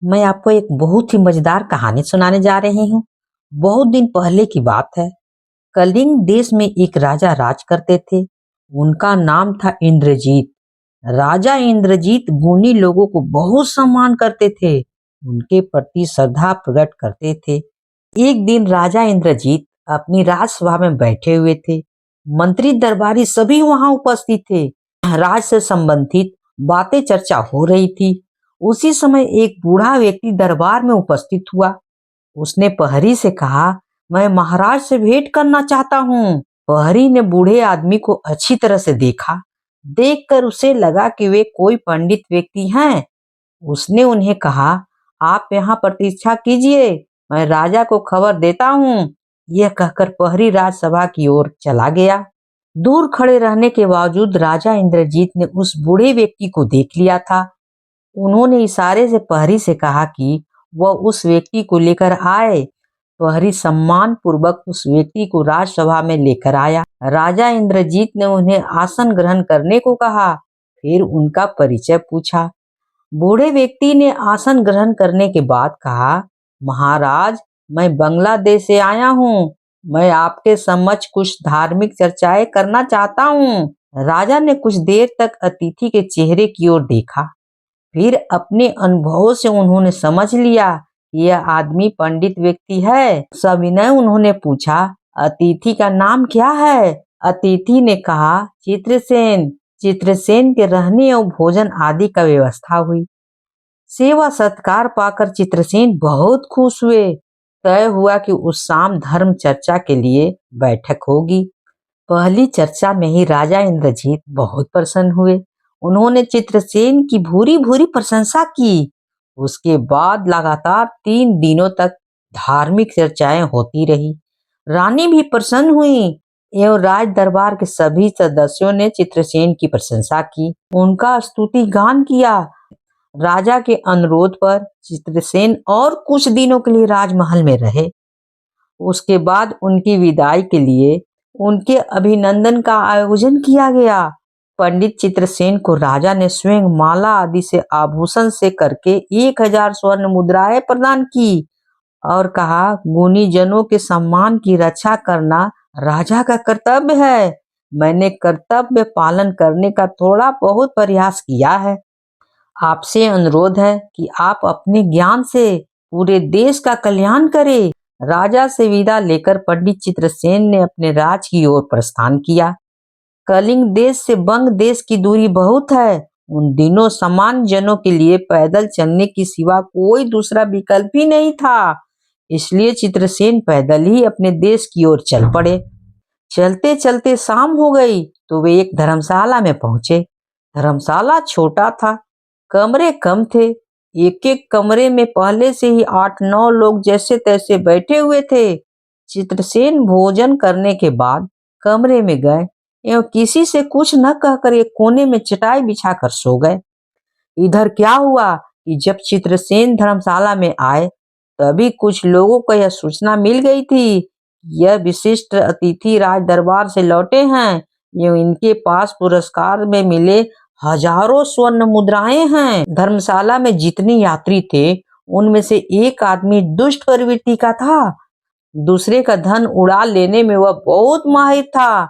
मैं आपको एक बहुत ही मजेदार कहानी सुनाने जा रही हूँ। बहुत दिन पहले की बात है। कलिंग देश में एक राजा राज करते थे। उनका नाम था इंद्रजीत। राजा इंद्रजीत गुणी लोगों को बहुत सम्मान करते थे। उनके प्रति श्रद्धा प्रकट करते थे। एक दिन राजा इंद्रजीत अपनी राजसभा में बैठे हुए थे। मंत्री दरबारी सभी वहां उपस्थित थे। राज से संबंधित बातें चर्चा हो रही थी। उसी समय एक बूढ़ा व्यक्ति दरबार में उपस्थित हुआ। उसने प्रहरी से कहा, मैं महाराज से भेंट करना चाहता हूँ। प्रहरी ने बूढ़े आदमी को अच्छी तरह से देखा। देखकर उसे लगा कि वे कोई पंडित व्यक्ति हैं। उसने उन्हें कहा, आप यहाँ प्रतीक्षा कीजिए, मैं राजा को खबर देता हूँ। यह कहकर प्रहरी राजसभा की ओर चला गया। दूर खड़े रहने के बावजूद राजा इंद्रजीत ने उस बूढ़े व्यक्ति को देख लिया था। उन्होंने इशारे से प्रहरी से कहा कि वह उस व्यक्ति को लेकर आए। प्रहरी सम्मान पूर्वक उस व्यक्ति को राजसभा में लेकर आया। राजा इंद्रजीत ने उन्हें आसन ग्रहण करने को कहा, फिर उनका परिचय पूछा। बूढ़े व्यक्ति ने आसन ग्रहण करने के बाद कहा, महाराज, मैं बांग्लादेश से आया हूँ। मैं आपके समक्ष कुछ धार्मिक चर्चाएं करना चाहता हूँ। राजा ने कुछ देर तक अतिथि के चेहरे की ओर देखा। फिर अपने अनुभवों से उन्होंने समझ लिया यह आदमी पंडित व्यक्ति है। सविनय उन्होंने पूछा, अतिथि का नाम क्या है? अतिथि ने कहा, चित्रसेन। चित्रसेन के रहने और भोजन आदि का व्यवस्था हुई। सेवा सत्कार पाकर चित्रसेन बहुत खुश हुए। तय हुआ कि उस शाम धर्म चर्चा के लिए बैठक होगी। पहली चर्चा में ही राजा इंद्रजीत बहुत प्रसन्न हुए। उन्होंने चित्रसेन की भूरी भूरी प्रशंसा की। उसके बाद लगातार 3 दिनों तक धार्मिक चर्चाएं होती रही। रानी भी प्रसन्न हुई एवं राज दरबार के सभी सदस्यों ने चित्रसेन की प्रशंसा की, उनका स्तुति गान किया। राजा के अनुरोध पर चित्रसेन और कुछ दिनों के लिए राजमहल में रहे। उसके बाद उनकी विदाई के लिए उनके अभिनंदन का आयोजन किया गया। पंडित चित्रसेन को राजा ने स्वयं माला आदि से आभूषण से करके 1000 स्वर्ण मुद्राएं प्रदान की और कहा, गुणी जनों के सम्मान की रक्षा करना राजा का कर्तव्य है। मैंने कर्तव्य पालन करने का थोड़ा बहुत प्रयास किया है। आपसे अनुरोध है कि आप अपने ज्ञान से पूरे देश का कल्याण करें। राजा से विदा लेकर पंडित चित्रसेन ने अपने राज की ओर प्रस्थान किया। कलिंग देश से बंग देश की दूरी बहुत है। उन दिनों सामान्य जनों के लिए पैदल चलने की सिवा कोई दूसरा विकल्प ही नहीं था। इसलिए चित्रसेन पैदल ही अपने देश की ओर चल पड़े। चलते चलते शाम हो गई तो वे एक धर्मशाला में पहुंचे। धर्मशाला छोटा था, कमरे कम थे। एक एक कमरे में पहले से ही 8-9 लोग जैसे तैसे बैठे हुए थे। चित्रसेन भोजन करने के बाद कमरे में गए एवं किसी से कुछ न कहकर एक कोने में चटाई बिछाकर सो गए। इधर क्या हुआ कि जब चित्रसेन धर्मशाला में आए तभी कुछ लोगों को यह सूचना मिल गई थी, यह विशिष्ट अतिथि राज दरबार से लौटे हैं एवं इनके पास पुरस्कार में मिले हजारों स्वर्ण मुद्राएं हैं। धर्मशाला में जितने यात्री थे उनमें से एक आदमी दुष्ट प्रवृत्ति का था। दूसरे का धन उड़ा लेने में वह बहुत माहिर था।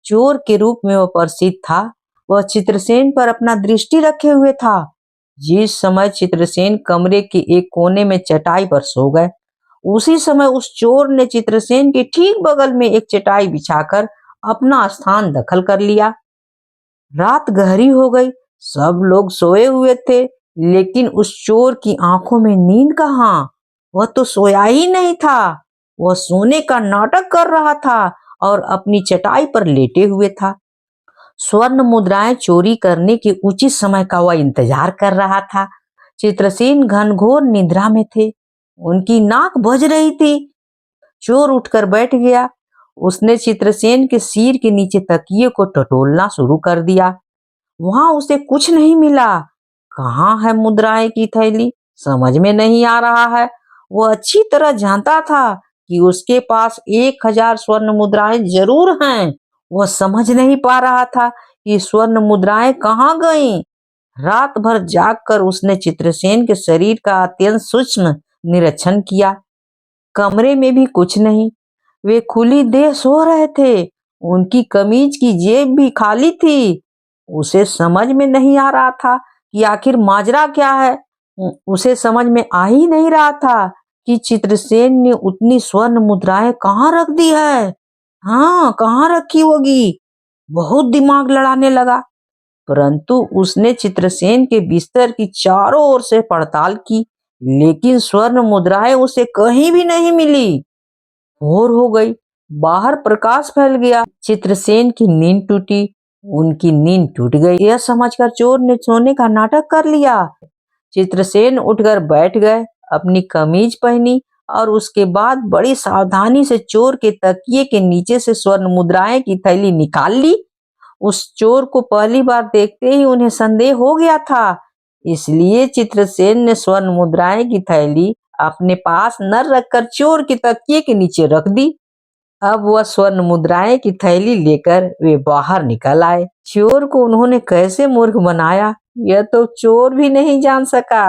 चोर के रूप में वह प्रसिद्ध था। वह चित्रसेन पर अपना दृष्टि रखे हुए था। जिस समय चित्रसेन कमरे के एक कोने में चटाई पर सो गए, उसी समय उस चोर ने चित्रसेन के ठीक बगल में एक चटाई बिछाकर अपना स्थान दखल कर लिया। रात गहरी हो गई, सब लोग सोए हुए थे, लेकिन उस चोर की आंखों में नींद कहाँ। वह तो सोया ही नहीं था, वह सोने का नाटक कर रहा था और अपनी चटाई पर लेटे हुए था। स्वर्ण मुद्राएं चोरी करने के उचित समय का वह इंतजार कर रहा था। चित्रसेन घनघोर निद्रा में थे, उनकी नाक बज रही थी। चोर उठकर बैठ गया। उसने चित्रसेन के सिर के नीचे तकिए को टटोलना शुरू कर दिया। वहां उसे कुछ नहीं मिला। कहाँ है मुद्राएं की थैली, समझ में नहीं आ रहा है। वह अच्छी तरह जानता था कि उसके पास 1000 स्वर्ण मुद्राएं जरूर हैं। वह समझ नहीं पा रहा था कि स्वर्ण मुद्राएं कहाँ गईं। रात भर जागकर उसने चित्रसेन के शरीर का अत्यंत सूक्ष्म निरीक्षण किया। कमरे में भी कुछ नहीं, वे खुली देह सो रहे थे। उनकी कमीज की जेब भी खाली थी। उसे समझ में नहीं आ रहा था कि आखिर माजरा क्या है। उसे समझ में आ ही नहीं रहा था कि चित्रसेन ने उतनी स्वर्ण मुद्राएं कहाँ रख दी है। हाँ, कहाँ रखी होगी। बहुत दिमाग लड़ाने लगा, परंतु उसने चित्रसेन के बिस्तर की चारों ओर से पड़ताल की, लेकिन स्वर्ण मुद्राएं उसे कहीं भी नहीं मिली। भोर हो गई, बाहर प्रकाश फैल गया। चित्रसेन की नींद टूटी। उनकी नींद टूट गई यह समझकर चोर ने सोने का नाटक कर लिया। चित्रसेन उठकर बैठ गए, अपनी कमीज पहनी और उसके बाद बड़ी सावधानी से चोर के तकिए के नीचे से स्वर्ण मुद्राएं की थैली निकाल ली। उस चोर को पहली बार देखते ही उन्हें संदेह हो गया था, इसलिए चित्रसेन ने स्वर्ण मुद्राएं की थैली अपने पास न रखकर चोर के तकिए के नीचे रख दी। अब वह स्वर्ण मुद्राएं की थैली लेकर वे बाहर निकल आए। चोर को उन्होंने कैसे मूर्ख बनाया, यह तो चोर भी नहीं जान सका।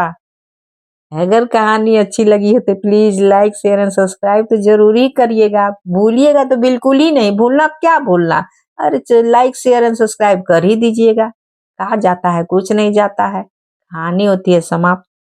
अगर कहानी अच्छी लगी हो तो please like share and subscribe तो जरूर ही करिएगा। भूलिएगा तो बिल्कुल ही नहीं भूलना, क्या भूलना। अरे लाइक शेयर एंड सब्सक्राइब कर ही दीजिएगा। कहा जाता है कुछ नहीं जाता है। कहानी होती है समाप्त।